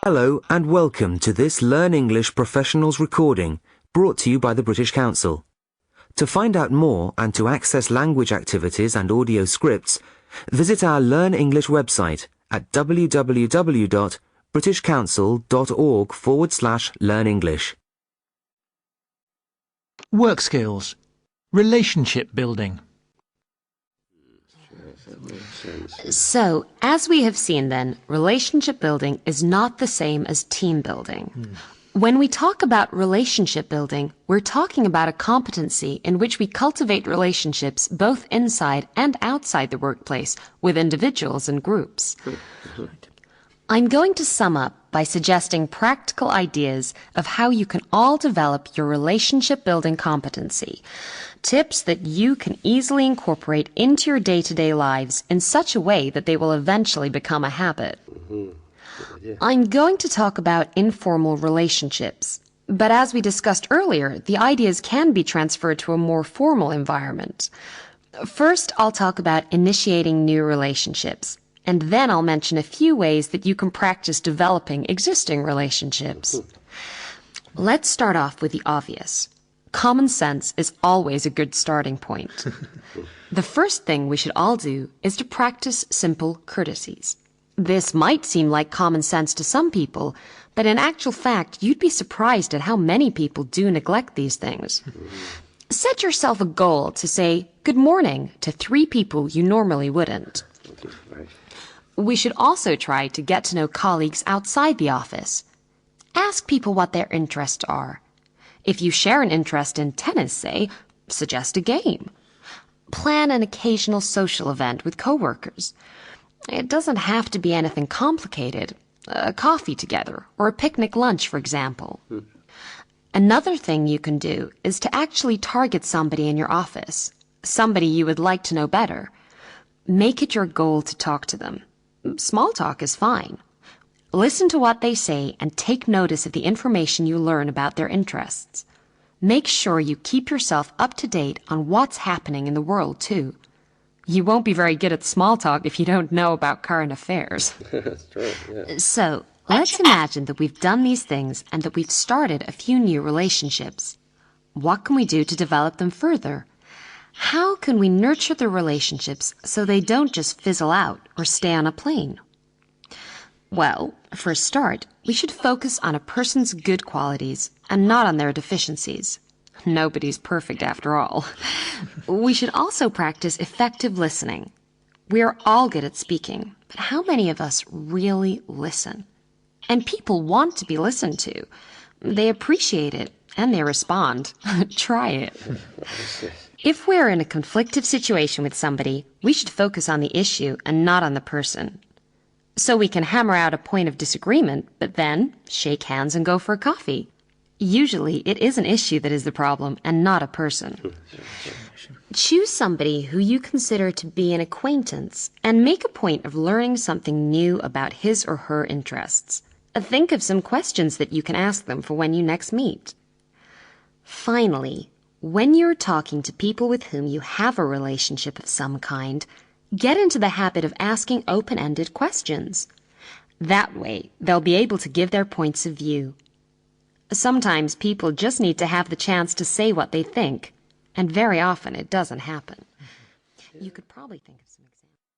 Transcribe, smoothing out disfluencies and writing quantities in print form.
Hello and welcome to this Learn English Professionals recording brought to you by the British Council. To find out more and to access language activities and audio scripts, visit our Learn English website at www.britishcouncil.org/learnenglish. Work skills. Relationship building. So, as we have seen then, relationship building is not the same as team building. When we talk about relationship building, we're talking about a competency in which we cultivate relationships both inside and outside the workplace with individuals and groups. I'm going to sum up by suggesting practical ideas of how you can all develop your relationship building competency. Tips that you can easily incorporate into your day-to-day lives in such a way that they will eventually become a habit. I'm going to talk about informal relationships, but as we discussed earlier, the ideas can be transferred to a more formal environment. First, I'll talk about initiating new relationships, and then I'll mention a few ways that you can practice developing existing relationships. Let's start off with the obvious. Common sense is always a good starting point. The first thing we should all do is to practice simple courtesies. This might seem like common sense to some people, but in actual fact, you'd be surprised at how many people do neglect these things. Set yourself a goal to say good morning to 3 people you normally wouldn't. We should also try to get to know colleagues outside the office. Ask people what their interests are. If you share an interest in tennis, say, suggest a game. Plan an occasional social event with coworkers. It doesn't have to be anything complicated. A coffee together, or a picnic lunch, for example. Another thing you can do is to actually target somebody in your office, somebody you would like to know better. Make it your goal to talk to them. Small talk is fine. Listen to what they say and take notice of the information you learn about their interests. Make sure you keep yourself up to date on what's happening in the world, too. You won't be very good at small talk if you don't know about current affairs. That's true, yeah. So, let's imagine that we've done these things and that we've started a few new relationships. What can we do to develop them further? How can we nurture the relationships so they don't just fizzle out or stay on a plane? Well, for a start, we should focus on a person's good qualities and not on their deficiencies. Nobody's perfect after all. We should also practice effective listening. We are all good at speaking, but how many of us really listen? And people want to be listened to. They appreciate it and they respond. Try it. If we're in a conflictive situation with somebody, we should focus on the issue and not on the person. So we can hammer out a point of disagreement, but then shake hands and go for a coffee. Usually, it is an issue that is the problem and not a person. Choose somebody who you consider to be an acquaintance and make a point of learning something new about his or her interests. Think of some questions that you can ask them for when you next meet. Finally, when you're talking to people with whom you have a relationship of some kind, get into the habit of asking open-ended questions. That way, they'll be able to give their points of view. Sometimes people just need to have the chance to say what they think, and very often it doesn't happen. You could probably think of some examples.